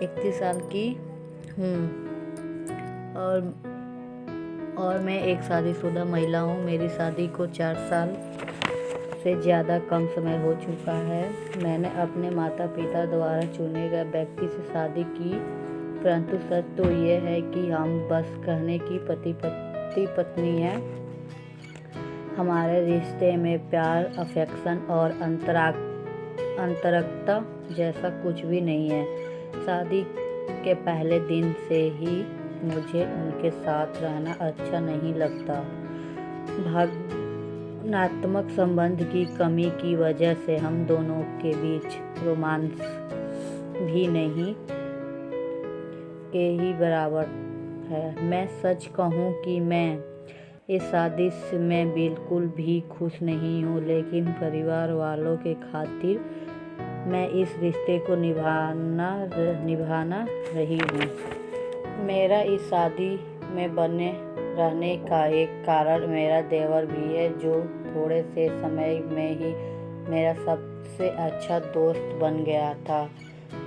31 साल की हूँ और मैं एक शादीशुदा महिला हूँ। मेरी शादी को 4 साल से ज़्यादा कम समय हो चुका है। मैंने अपने माता पिता द्वारा चुने गए व्यक्ति से शादी की, परंतु सच तो ये है कि हम बस कहने की पति पत्नी हैं। हमारे रिश्ते में प्यार, अफेक्शन और अंतरंगता जैसा कुछ भी नहीं है। शादी के पहले दिन से ही मुझे उनके साथ रहना अच्छा नहीं लगता। भावनात्मक संबंध की कमी की वजह से हम दोनों के बीच रोमांस भी नहीं के ही बराबर है। मैं सच कहूँ कि मैं इस शादी में बिल्कुल भी खुश नहीं हूँ, लेकिन परिवार वालों के खातिर मैं इस रिश्ते को निभाना रही हूँ। मेरा इस शादी में बने रहने का एक कारण मेरा देवर भी है, जो थोड़े से समय में ही मेरा सबसे अच्छा दोस्त बन गया था।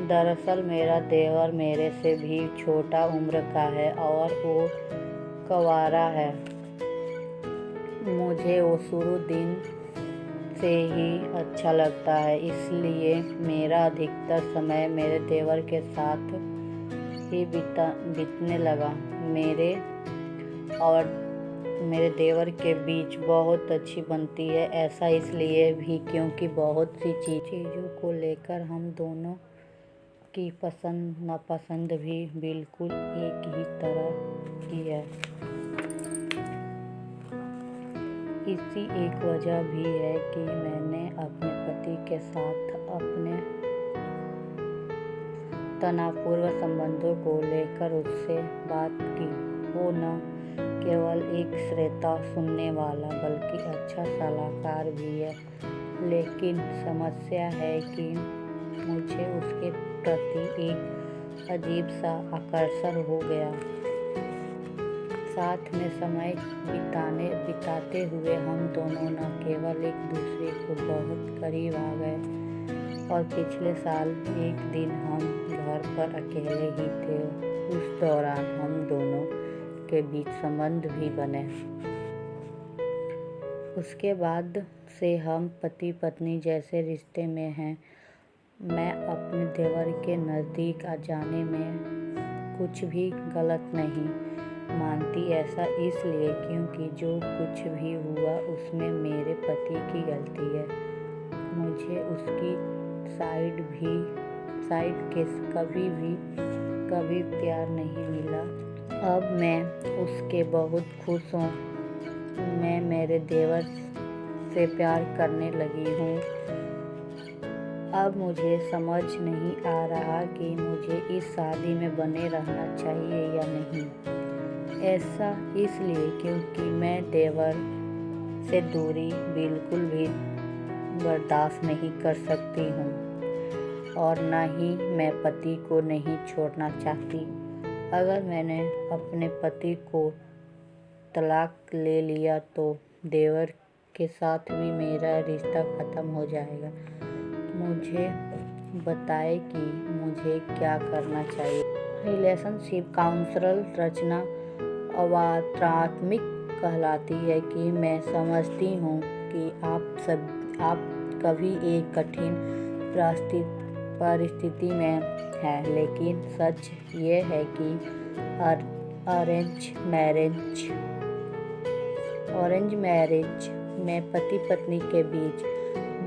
दरअसल मेरा देवर मेरे से भी छोटा उम्र का है और वो कंवारा है। मुझे वो शुरू दिन से ही अच्छा लगता है, इसलिए मेरा अधिकतर समय मेरे देवर के साथ ही बीतने लगा। मेरे और मेरे देवर के बीच बहुत अच्छी बनती है। ऐसा इसलिए भी क्योंकि बहुत सी चीज़ों को लेकर हम दोनों की पसंद नापसंद भी बिल्कुल एक ही तरह की है। इसी एक वजह भी है कि मैंने अपने पति के साथ अपने तनावपूर्ण संबंधों को लेकर उससे बात की। वो न केवल एक श्रोता सुनने वाला बल्कि अच्छा सलाहकार भी है, लेकिन समस्या है कि मुझे उसके प्रति एक अजीब सा आकर्षण हो गया। साथ में समय बिताते हुए हम दोनों न केवल एक दूसरे को बहुत करीब आ गए, और पिछले साल एक दिन हम घर पर अकेले ही थे। उस दौरान हम दोनों के बीच संबंध भी बने। उसके बाद से हम पति पत्नी जैसे रिश्ते में हैं। मैं अपने देवर के नज़दीक आ जाने में कुछ भी गलत नहीं मानती। ऐसा इसलिए क्योंकि जो कुछ भी हुआ उसमें मेरे पति की गलती है। मुझे उसकी साइड के कभी प्यार नहीं मिला। अब मैं उसके बहुत खुश हूँ। मैं मेरे देवर से प्यार करने लगी हूँ। अब मुझे समझ नहीं आ रहा कि मुझे इस शादी में बने रहना चाहिए या नहीं। ऐसा इसलिए क्योंकि मैं देवर से दूरी बिल्कुल भी बर्दाश्त नहीं कर सकती हूँ, और न ही मैं पति को नहीं छोड़ना चाहती। अगर मैंने अपने पति को तलाक ले लिया तो देवर के साथ भी मेरा रिश्ता ख़त्म हो जाएगा। मुझे बताएं कि मुझे क्या करना चाहिए। रिलेशनशिप काउंसलर रचना अवात्रात्मिक कहलाती है कि मैं समझती हूँ कि आप कभी एक कठिन परिस्थिति में हैं, लेकिन सच ये है कि अरेंज मैरिज में पति पत्नी के बीच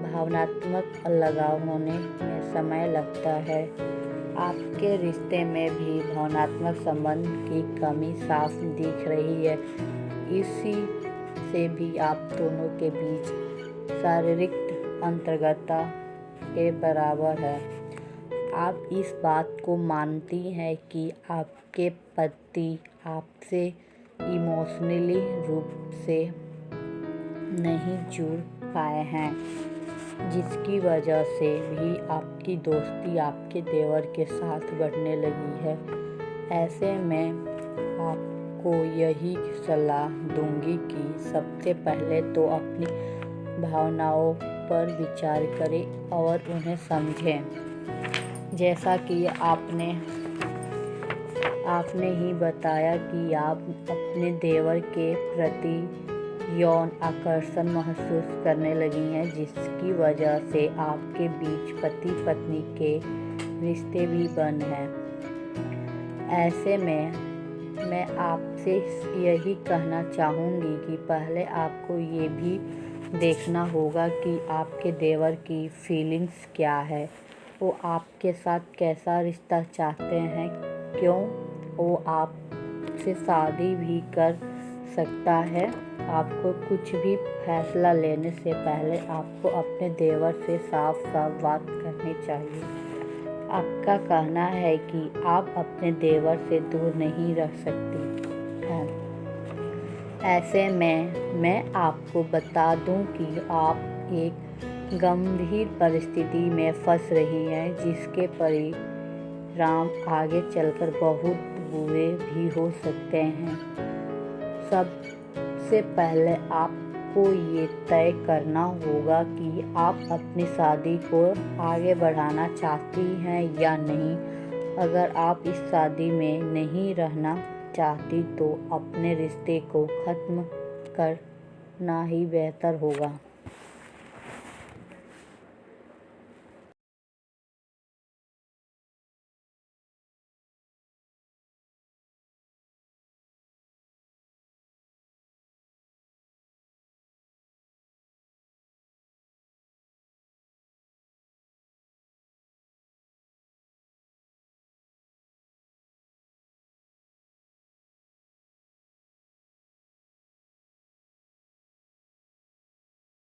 भावनात्मक लगाव होने में समय लगता है। आपके रिश्ते में भी भावनात्मक संबंध की कमी साफ दिख रही है। इसी से भी आप दोनों के बीच शारीरिक अंतरंगता के बराबर है। आप इस बात को मानती हैं कि आपके पति आपसे इमोशनली रूप से नहीं जुड़ पाए हैं, जिसकी वजह से भी आपकी दोस्ती आपके देवर के साथ बढ़ने लगी है। ऐसे में आपको यही सलाह दूंगी कि सबसे पहले तो अपनी भावनाओं पर विचार करें और उन्हें समझें। जैसा कि आपने ही बताया कि आप अपने देवर के प्रति यौन आकर्षण महसूस करने लगी हैं, जिसकी वजह से आपके बीच पति पत्नी के रिश्ते भी बंद हैं। ऐसे में मैं आपसे यही कहना चाहूँगी कि पहले आपको ये भी देखना होगा कि आपके देवर की फीलिंग्स क्या है, वो आपके साथ कैसा रिश्ता चाहते हैं, क्यों वो आपसे शादी भी कर सकता है। आपको कुछ भी फैसला लेने से पहले आपको अपने देवर से साफ साफ बात करनी चाहिए। आपका कहना है कि आप अपने देवर से दूर नहीं रह सकती हैं। ऐसे में मैं आपको बता दूं कि आप एक गंभीर परिस्थिति में फंस रही हैं, जिसके परिणाम आगे चलकर बहुत बुरे भी हो सकते हैं। सबसे पहले आपको ये तय करना होगा कि आप अपनी शादी को आगे बढ़ाना चाहती हैं या नहीं। अगर आप इस शादी में नहीं रहना चाहती तो अपने रिश्ते को ख़त्म करना ही बेहतर होगा।